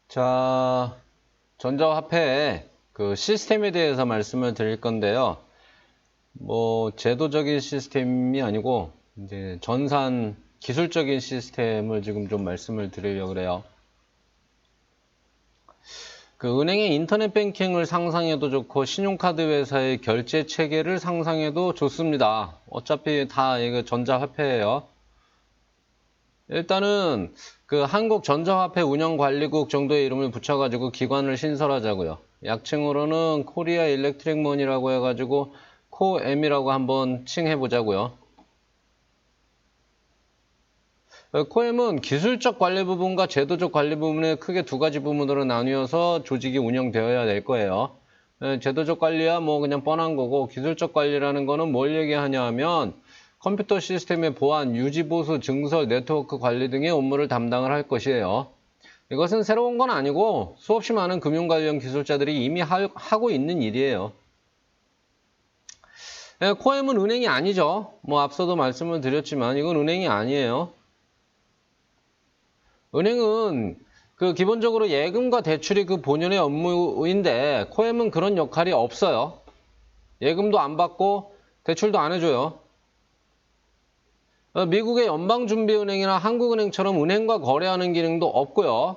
자, 전자화폐의 그 시스템에 대해서 말씀을 드릴 건데요. 뭐, 제도적인 시스템이 아니고, 이제 전산 기술적인 시스템을 지금 좀 말씀을 드리려고 그래요. 그 은행의 인터넷 뱅킹을 상상해도 좋고, 신용카드 회사의 결제 체계를 상상해도 좋습니다. 어차피 다 이거 전자화폐예요. 일단은 그 한국전자화폐운영관리국 정도의 이름을 붙여가지고 기관을 신설하자고요. 약칭으로는 코리아 일렉트릭 머니라고 해가지고 코엠이라고 한번 칭해보자고요. 코엠은 기술적 관리 부분과 제도적 관리 부분에 크게 두 가지 부분으로 나뉘어서 조직이 운영되어야 될 거예요. 제도적 관리야 뭐 그냥 뻔한 거고, 기술적 관리라는 거는 뭘 얘기하냐 하면 컴퓨터 시스템의 보안, 유지, 보수, 증설, 네트워크 관리 등의 업무를 담당을 할 것이에요. 이것은 새로운 건 아니고 수없이 많은 금융 관련 기술자들이 이미 하고 있는 일이에요. 코엠은 은행이 아니죠. 뭐 앞서도 말씀을 드렸지만 이건 은행이 아니에요. 은행은 그 기본적으로 예금과 대출이 그 본연의 업무인데 코엠은 그런 역할이 없어요. 예금도 안 받고 대출도 안 해줘요. 미국의 연방준비은행이나 한국은행처럼 은행과 거래하는 기능도 없고요.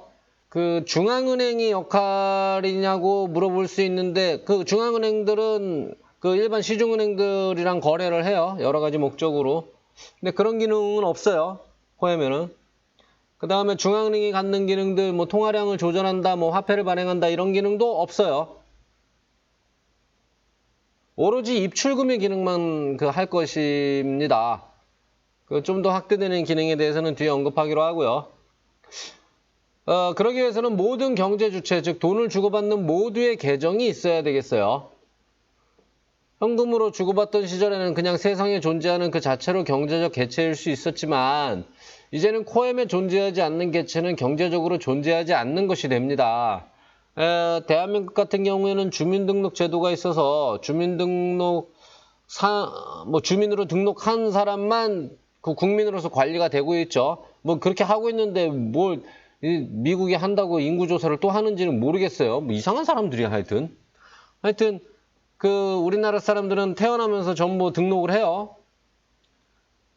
그 중앙은행이 역할이냐고 물어볼 수 있는데 그 중앙은행들은 그 일반 시중은행들이랑 거래를 해요. 여러 가지 목적으로. 근데 그런 기능은 없어요. 코엠에는. 그 다음에 중앙은행이 갖는 기능들, 뭐 통화량을 조절한다, 뭐 화폐를 발행한다 이런 기능도 없어요. 오로지 입출금의 기능만 그 할 것입니다. 그 좀 더 확대되는 기능에 대해서는 뒤에 언급하기로 하고요. 그러기 위해서는 모든 경제 주체, 즉 돈을 주고받는 모두의 계정이 있어야 되겠어요. 현금으로 주고받던 시절에는 그냥 세상에 존재하는 그 자체로 경제적 개체일 수 있었지만 이제는 코엠에 존재하지 않는 개체는 경제적으로 존재하지 않는 것이 됩니다. 대한민국 같은 경우에는 주민등록 제도가 있어서 주민으로 등록한 사람만 그 국민으로서 관리가 되고 있죠. 뭐 그렇게 하고 있는데 뭘 미국이 한다고 인구조사를 또 하는지는 모르겠어요. 뭐 이상한 사람들이야 하여튼 그 우리나라 사람들은 태어나면서 전부 등록을 해요.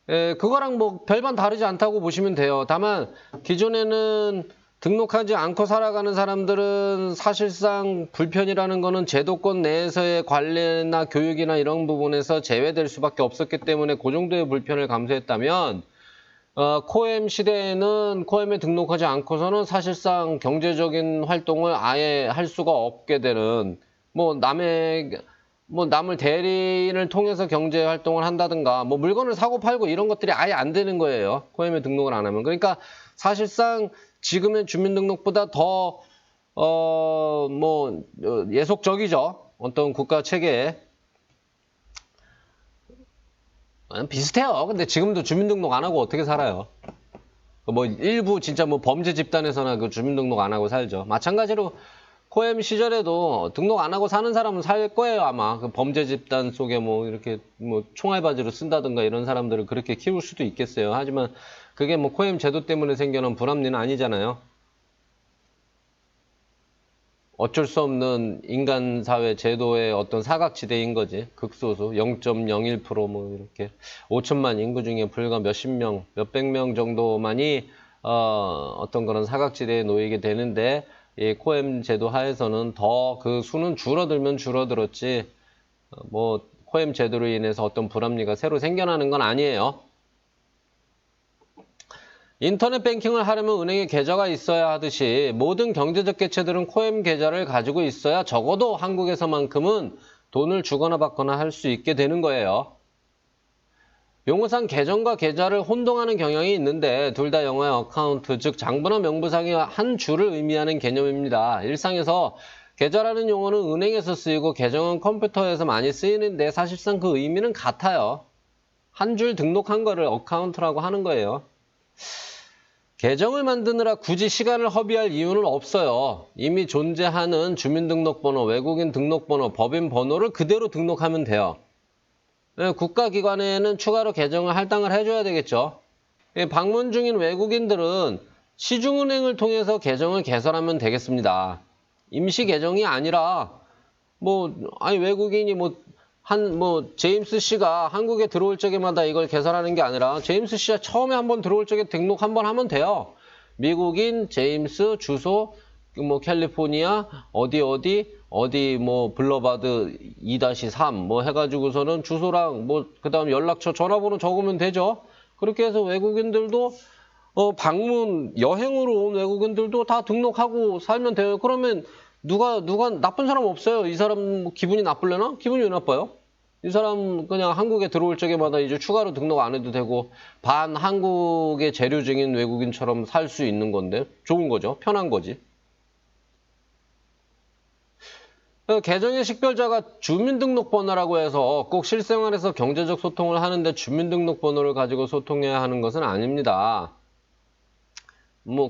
그거랑 뭐 별반 다르지 않다고 보시면 돼요. 다만 기존에는 등록하지 않고 살아가는 사람들은 사실상 불편이라는 거는 제도권 내에서의 관리나 교육이나 이런 부분에서 제외될 수밖에 없었기 때문에 그 정도의 불편을 감수했다면 코엠 시대에는 코엠에 등록하지 않고서는 사실상 경제적인 활동을 아예 할 수가 없게 되는 남을 대리인을 통해서 경제 활동을 한다든가 뭐 물건을 사고 팔고 이런 것들이 아예 안 되는 거예요. 코엠에 등록을 안 하면. 그러니까 사실상 지금의 주민등록보다 더 예속적이죠. 어떤 국가 체계에. 비슷해요. 근데 지금도 주민등록 안 하고 어떻게 살아요? 뭐 일부 진짜 뭐 범죄 집단에서나 그 주민등록 안 하고 살죠. 마찬가지로 코엠 시절에도 등록 안 하고 사는 사람은 살 거예요, 아마. 그 범죄 집단 속에 뭐 이렇게 뭐 총알바지로 쓴다든가 이런 사람들을 그렇게 키울 수도 있겠어요. 하지만 그게 뭐 코엠 제도 때문에 생겨난 불합리는 아니잖아요. 어쩔 수 없는 인간 사회 제도의 어떤 사각지대인 거지. 극소수 0.01%뭐 이렇게 5천만 인구 중에 불과 몇십 명, 몇백 명 정도만이 어떤 그런 사각지대에 놓이게 되는데 이 코엠 제도 하에서는 더 그 수는 줄어들면 줄어들었지 뭐 코엠 제도로 인해서 어떤 불합리가 새로 생겨나는 건 아니에요. 인터넷 뱅킹을 하려면 은행에 계좌가 있어야 하듯이 모든 경제적 개체들은 코엠 계좌를 가지고 있어야 적어도 한국에서만큼은 돈을 주거나 받거나 할 수 있게 되는 거예요. 용어상 계정과 계좌를 혼동하는 경향이 있는데 둘 다 영어의 어카운트, 즉 장부나 명부상의 한 줄을 의미하는 개념입니다. 일상에서 계좌라는 용어는 은행에서 쓰이고 계정은 컴퓨터에서 많이 쓰이는데 사실상 그 의미는 같아요. 한 줄 등록한 거를 어카운트라고 하는 거예요. 계정을 만드느라 굳이 시간을 허비할 이유는 없어요. 이미 존재하는 주민등록번호, 외국인 등록번호, 법인 번호를 그대로 등록하면 돼요. 국가기관에는 추가로 계정을 할당을 해줘야 되겠죠. 방문 중인 외국인들은 시중은행을 통해서 계정을 개설하면 되겠습니다. 임시 계정이 아니라 아니 외국인이 제임스 씨가 한국에 들어올 적에마다 이걸 개설하는 게 아니라 제임스 씨가 처음에 한번 들어올 적에 등록 한번 하면 돼요. 미국인 제임스 주소 캘리포니아 어디 블러바드 2-3 해가지고서는 주소랑 그다음 연락처 전화번호 적으면 되죠. 그렇게 해서 외국인들도 방문 여행으로 온 외국인들도 다 등록하고 살면 돼요. 그러면 누가 나쁜 사람 없어요. 이 사람 기분이 나쁠래나? 기분이 왜 나빠요? 이 사람 그냥 한국에 들어올 적에마다 이제 추가로 등록 안 해도 되고 반 한국의 재료증인 외국인처럼 살 수 있는 건데 좋은 거죠. 편한 거지. 계정의 식별자가 주민등록번호라고 해서 꼭 실생활에서 경제적 소통을 하는데 주민등록번호를 가지고 소통해야 하는 것은 아닙니다.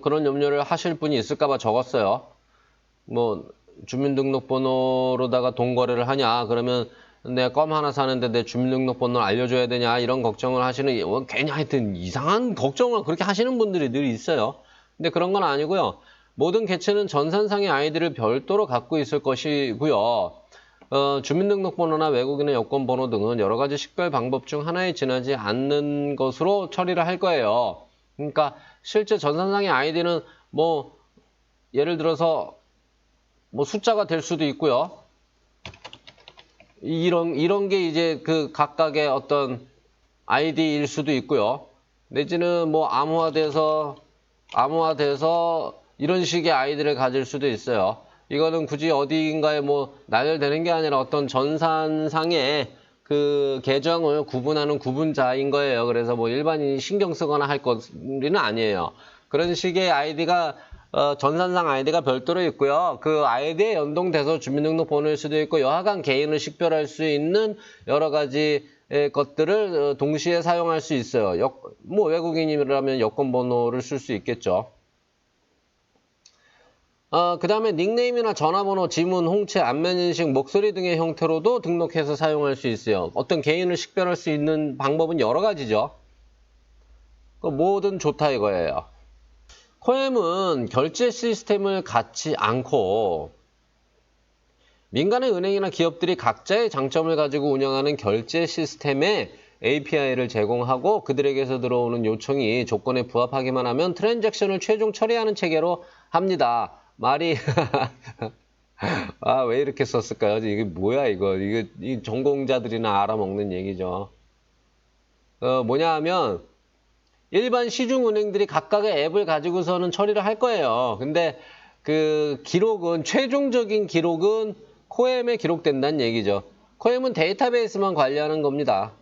그런 염려를 하실 분이 있을까봐 적었어요. 주민등록번호로다가 돈거래를 하냐 그러면 내가 껌 하나 사는데 내 주민등록번호를 알려줘야 되냐 이런 걱정을 하시는 괜히 하여튼 이상한 걱정을 그렇게 하시는 분들이 늘 있어요. 근데 그런 건 아니고요. 모든 개체는 전산상의 아이디를 별도로 갖고 있을 것이고요. 주민등록번호나 외국인의 여권번호 등은 여러 가지 식별 방법 중 하나에 지나지 않는 것으로 처리를 할 거예요. 그러니까 실제 전산상의 아이디는 예를 들어서 숫자가 될 수도 있고요. 이런 게 이제 그 각각의 어떤 아이디일 수도 있고요. 내지는 암호화돼서 이런 식의 아이디를 가질 수도 있어요. 이거는 굳이 어디인가에 나열되는 게 아니라 어떤 전산상의 그 계정을 구분하는 구분자인 거예요. 그래서 일반인이 신경 쓰거나 할 것은 아니에요. 그런 식의 아이디가 전산상 아이디가 별도로 있고요. 그 아이디에 연동돼서 주민등록번호일 수도 있고 여하간 개인을 식별할 수 있는 여러 가지 것들을 동시에 사용할 수 있어요. 외국인이라면 여권번호를 쓸 수 있겠죠. 그 다음에 닉네임이나 전화번호, 지문, 홍채, 안면인식, 목소리 등의 형태로도 등록해서 사용할 수 있어요. 어떤 개인을 식별할 수 있는 방법은 여러 가지죠. 뭐든 좋다 이거예요. 코엠은 결제 시스템을 갖지 않고 민간의 은행이나 기업들이 각자의 장점을 가지고 운영하는 결제 시스템에 API를 제공하고 그들에게서 들어오는 요청이 조건에 부합하기만 하면 트랜잭션을 최종 처리하는 체계로 합니다. 말이 왜 이렇게 썼을까요? 이게 뭐야 이거? 이 전공자들이나 알아먹는 얘기죠. 뭐냐 하면 일반 시중은행들이 각각의 앱을 가지고서는 처리를 할 거예요. 근데 그 최종적인 기록은 코엠에 기록된다는 얘기죠. 코엠은 데이터베이스만 관리하는 겁니다.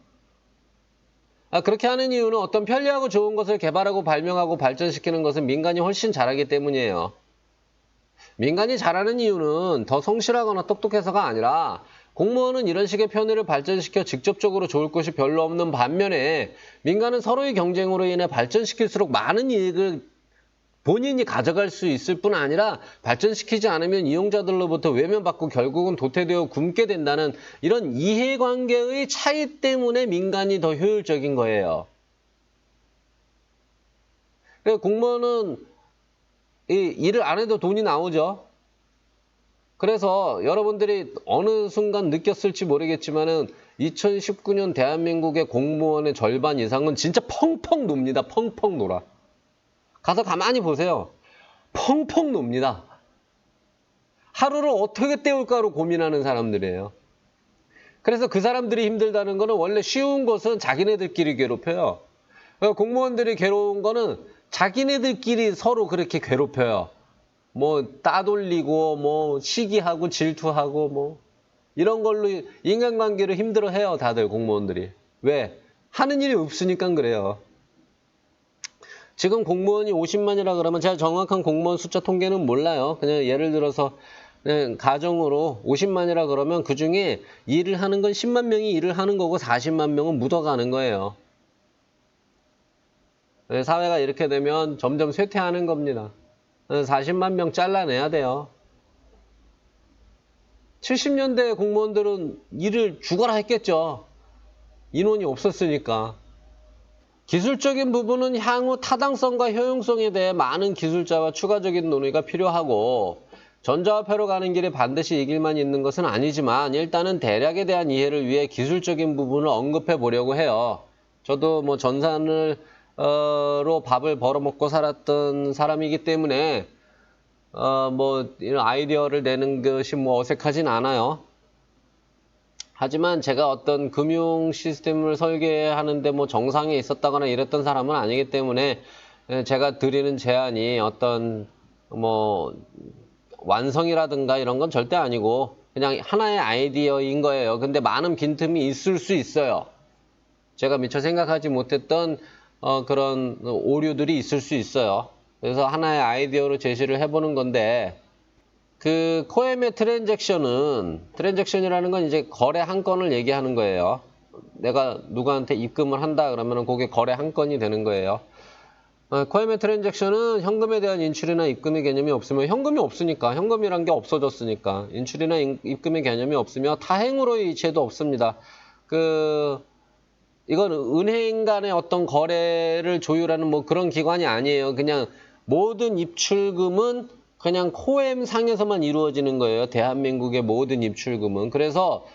그렇게 하는 이유는 어떤 편리하고 좋은 것을 개발하고 발명하고 발전시키는 것은 민간이 훨씬 잘하기 때문이에요. 민간이 잘하는 이유는 더 성실하거나 똑똑해서가 아니라 공무원은 이런 식의 편의를 발전시켜 직접적으로 좋을 것이 별로 없는 반면에 민간은 서로의 경쟁으로 인해 발전시킬수록 많은 이익을 본인이 가져갈 수 있을 뿐 아니라 발전시키지 않으면 이용자들로부터 외면받고 결국은 도태되어 굶게 된다는 이런 이해관계의 차이 때문에 민간이 더 효율적인 거예요. 공무원은 일을 안 해도 돈이 나오죠. 그래서 여러분들이 어느 순간 느꼈을지 모르겠지만은 2019년 대한민국의 공무원의 절반 이상은 진짜 펑펑 놉니다. 펑펑 놀아. 가서 가만히 보세요. 펑펑 놉니다. 하루를 어떻게 때울까로 고민하는 사람들이에요. 그래서 그 사람들이 힘들다는 거는 원래 쉬운 것은 자기네들끼리 괴롭혀요. 공무원들이 괴로운 거는 자기네들끼리 서로 그렇게 괴롭혀요. 따돌리고 시기하고 질투하고 이런 걸로 인간관계를 힘들어해요. 다들 공무원들이. 왜? 하는 일이 없으니까 그래요. 지금 공무원이 50만이라 그러면 제가 정확한 공무원 숫자 통계는 몰라요. 그냥 예를 들어서 그냥 가정으로 50만이라 그러면 그중에 일을 하는 건 10만 명이 일을 하는 거고 40만 명은 묻어가는 거예요. 사회가 이렇게 되면 점점 쇠퇴하는 겁니다. 40만 명 잘라내야 돼요. 70년대 공무원들은 일을 죽어라 했겠죠. 인원이 없었으니까. 기술적인 부분은 향후 타당성과 효용성에 대해 많은 기술자와 추가적인 논의가 필요하고 전자화폐로 가는 길에 반드시 이 길만 있는 것은 아니지만 일단은 대략에 대한 이해를 위해 기술적인 부분을 언급해 보려고 해요. 저도 뭐 전산을 로 밥을 벌어먹고 살았던 사람이기 때문에 뭐 이런 아이디어를 내는 것이 뭐 어색하진 않아요. 하지만 제가 어떤 금융 시스템을 설계하는데 뭐 정상에 있었다거나 이랬던 사람은 아니기 때문에 제가 드리는 제안이 어떤 뭐 완성이라든가 이런 건 절대 아니고 그냥 하나의 아이디어인 거예요. 근데 많은 빈틈이 있을 수 있어요. 제가 미처 생각하지 못했던 그런 오류들이 있을 수 있어요. 그래서 하나의 아이디어로 제시를 해보는 건데 그 코엠의 트랜잭션이라는 건 이제 거래 한 건을 얘기하는 거예요. 내가 누구한테 입금을 한다 그러면 그게 거래 한 건이 되는 거예요. 코엠의 트랜잭션은 현금에 대한 인출이나 입금의 개념이 없으면 현금이 없으니까 현금이란 게 없어졌으니까 인출이나 입금의 개념이 없으며 타행으로의 이체도 없습니다. 이건 은행 간의 어떤 거래를 조율하는 뭐 그런 기관이 아니에요. 그냥 모든 입출금은 그냥 코엠 상에서만 이루어지는 거예요. 대한민국의 모든 입출금은. 그래서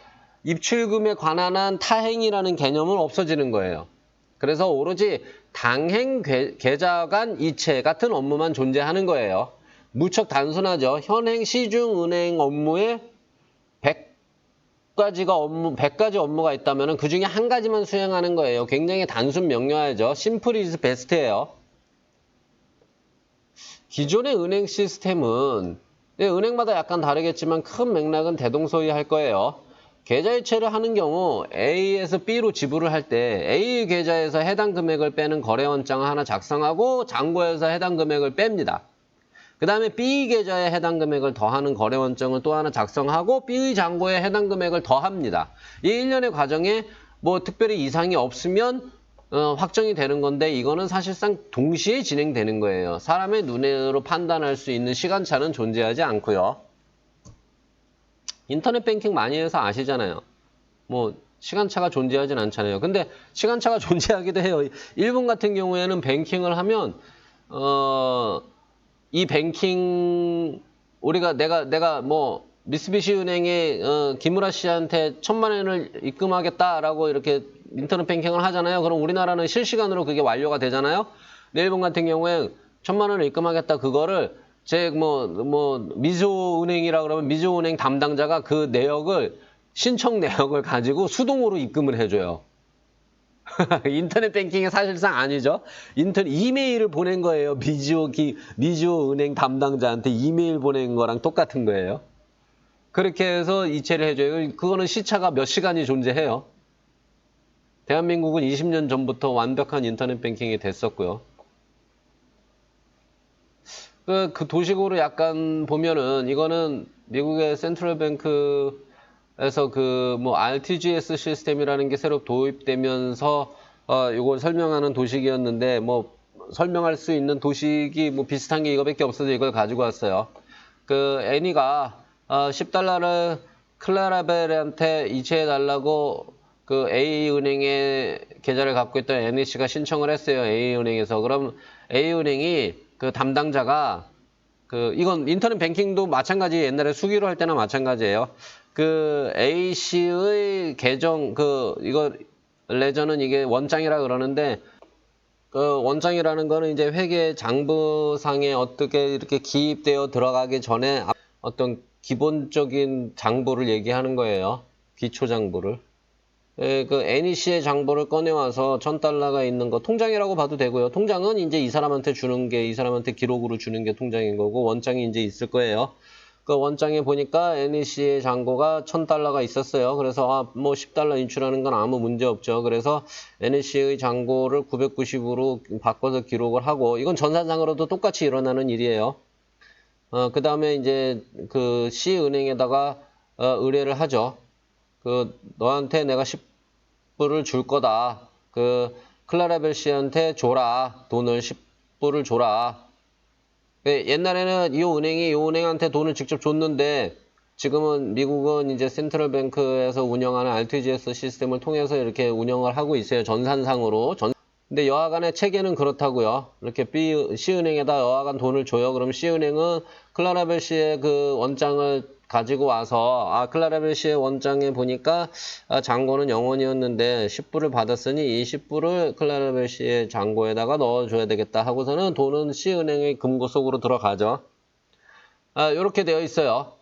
입출금에 관한 한 타행이라는 개념은 없어지는 거예요. 그래서 오로지 당행 계좌 간 이체 같은 업무만 존재하는 거예요. 무척 단순하죠. 현행 시중은행 업무에 100가지 업무가 있다면 그 중에 한 가지만 수행하는 거예요. 굉장히 단순 명료하죠. 심플 이즈 베스트예요. 기존의 은행 시스템은 은행마다 약간 다르겠지만 큰 맥락은 대동소이할 거예요. 계좌이체를 하는 경우 A에서 B로 지불을 할 때 A 계좌에서 해당 금액을 빼는 거래원장을 하나 작성하고 잔고에서 해당 금액을 뺍니다. 그 다음에 B 계좌에 해당 금액을 더하는 거래원장을 또 하나 작성하고 B의 잔고에 해당 금액을 더합니다. 이 일련의 과정에 뭐 특별히 이상이 없으면 확정이 되는 건데 이거는 사실상 동시에 진행되는 거예요. 사람의 눈으로 판단할 수 있는 시간차는 존재하지 않고요. 인터넷 뱅킹 많이 해서 아시잖아요. 뭐 시간차가 존재하진 않잖아요. 근데 시간차가 존재하기도 해요. 일본 같은 경우에는 뱅킹을 하면 이 뱅킹 내가 뭐 미쓰비시 은행에 김우라 씨한테 1,000만 원을 입금하겠다라고 이렇게 인터넷 뱅킹을 하잖아요. 그럼 우리나라는 실시간으로 그게 완료가 되잖아요. 근데 일본 같은 경우에 1,000만 원을 입금하겠다 그거를 미즈호 은행이라 그러면 미즈호 은행 담당자가 그 내역을 신청 내역을 가지고 수동으로 입금을 해줘요. 인터넷 뱅킹이 사실상 아니죠. 이메일을 보낸 거예요. 미즈호 은행 담당자한테 이메일 보낸 거랑 똑같은 거예요. 그렇게 해서 이체를 해줘요. 그거는 시차가 몇 시간이 존재해요. 대한민국은 20년 전부터 완벽한 인터넷 뱅킹이 됐었고요. 그 도식으로 약간 보면은 이거는 미국의 센트럴 뱅크에서 RTGS 시스템이라는 게 새로 도입되면서 이걸 설명하는 도식이었는데 뭐 설명할 수 있는 도식이 뭐 비슷한 게 이거밖에 없어서 이걸 가지고 왔어요. 애니가 10달러를 클라라벨한테 이체해달라고 A은행의 계좌를 갖고 있던 애니씨가 신청을 했어요. A은행에서. 그럼 A은행이 그 담당자가 이건 인터넷 뱅킹도 마찬가지 옛날에 수기로 할 때나 마찬가지예요. A씨의 계정 이거 레저는 이게 원장이라 그러는데 원장이라는 거는 이제 회계 장부상에 어떻게 이렇게 기입되어 들어가기 전에 어떤 기본적인 장부를 얘기하는 거예요. 기초 장부를. NEC의 장부를 꺼내와서 1,000달러가 있는 거 통장이라고 봐도 되고요. 통장은 이제 이 사람한테 이 사람한테 기록으로 주는 게 통장인 거고 원장이 이제 있을 거예요. 원장에 보니까 NEC의 잔고가 1,000달러가 있었어요. 그래서 뭐 10달러 인출하는 건 아무 문제 없죠. 그래서 NEC의 잔고를 990으로 바꿔서 기록을 하고 이건 전산상으로도 똑같이 일어나는 일이에요. 그 다음에 이제 C은행에다가 의뢰를 하죠. 너한테 내가 10불을 줄 거다. 클라라벨 씨한테 줘라. 돈을 10불을 줘라. 옛날에는 이 은행한테 돈을 직접 줬는데 지금은 미국은 이제 센트럴 뱅크에서 운영하는 RTGS 시스템을 통해서 이렇게 운영을 하고 있어요. 전산상으로. 근데 여하간의 체계는 그렇다고요. 이렇게 C은행에다 여하간 돈을 줘요. 그럼 C은행은 클라라벨 씨의 그 원장을 가지고 와서 클라라벨 씨의 원장에 보니까 잔고는 0원이었는데 10불을 받았으니 이 10불을 클라라벨 씨의 잔고에다가 넣어줘야 되겠다 하고서는 돈은 C은행의 금고 속으로 들어가죠. 이렇게 되어 있어요.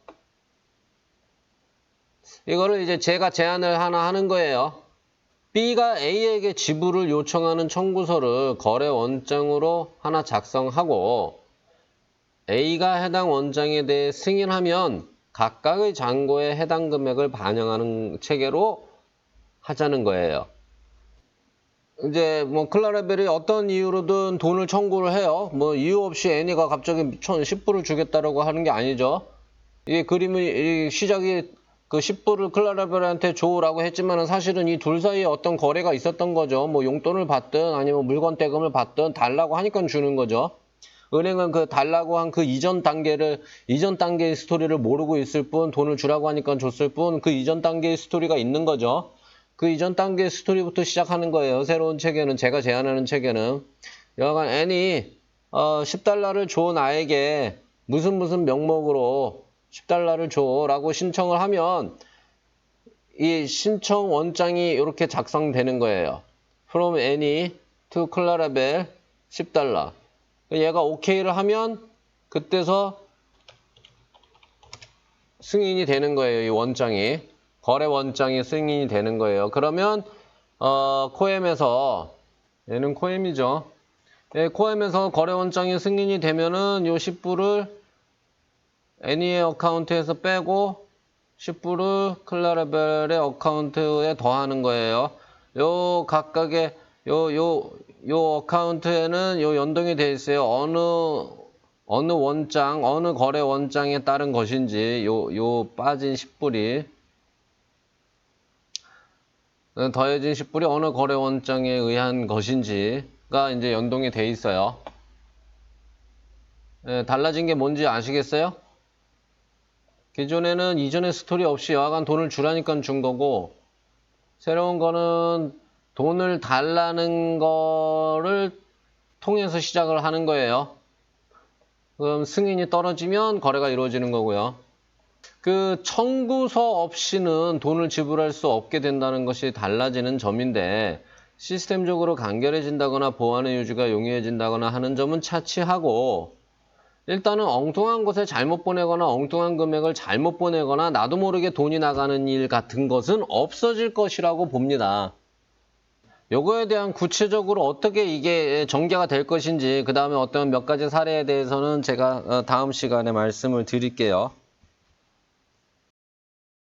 이거를 이제 제가 제안을 하나 하는 거예요. B가 A에게 지불을 요청하는 청구서를 거래 원장으로 하나 작성하고 A가 해당 원장에 대해 승인하면 각각의 잔고에 해당 금액을 반영하는 체계로 하자는 거예요. 이제 뭐 클라라벨이 어떤 이유로든 돈을 청구를 해요. 뭐 이유 없이 애니가 갑자기 10불을 주겠다라고 하는 게 아니죠. 이 그림의 시작이 그 10불을 클라라벨한테 줘라고 했지만 사실은 이 둘 사이에 어떤 거래가 있었던 거죠. 뭐 용돈을 받든 아니면 물건 대금을 받든 달라고 하니까 주는 거죠. 은행은 그 달라고 한 그 이전 단계의 스토리를 모르고 있을 뿐, 돈을 주라고 하니까 줬을 뿐, 그 이전 단계의 스토리가 있는 거죠. 그 이전 단계의 스토리부터 시작하는 거예요. 새로운 체계는, 제가 제안하는 체계는. 여하간 애니 10달러를 줘 나에게 무슨 명목으로 10달러를 줘라고 신청을 하면 이 신청 원장이 이렇게 작성되는 거예요. From Annie to Clarabel 10달러. 얘가 OK를 하면 그때서 승인이 되는 거예요. 이 원장이. 거래 원장이 승인이 되는 거예요. 그러면 코엠에서 얘는 코엠이죠. 예, 코엠에서 거래 원장이 승인이 되면은 요 10불을 애니의 어카운트에서 빼고 10불을 클라라벨의 어카운트에 더하는 거예요. 요 각각의 요 어카운트에는 요 연동이 되어 있어요. 어느 원장, 어느 거래 원장에 따른 것인지 요 빠진 10불이 더해진 10불이 어느 거래 원장에 의한 것인지가 이제 연동이 돼 있어요. 달라진 게 뭔지 아시겠어요? 기존에는 이전의 스토리 없이 여하간 돈을 주라니까 준 거고, 새로운 거는 돈을 달라는 거를 통해서 시작을 하는 거예요. 그럼 승인이 떨어지면 거래가 이루어지는 거고요. 그 청구서 없이는 돈을 지불할 수 없게 된다는 것이 달라지는 점인데, 시스템적으로 간결해진다거나 보안의 유지가 용이해진다거나 하는 점은 차치하고, 일단은 엉뚱한 곳에 잘못 보내거나 엉뚱한 금액을 잘못 보내거나 나도 모르게 돈이 나가는 일 같은 것은 없어질 것이라고 봅니다. 요거에 대한 구체적으로 어떻게 이게 전개가 될 것인지, 그 다음에 어떤 몇 가지 사례에 대해서는 제가 다음 시간에 말씀을 드릴게요.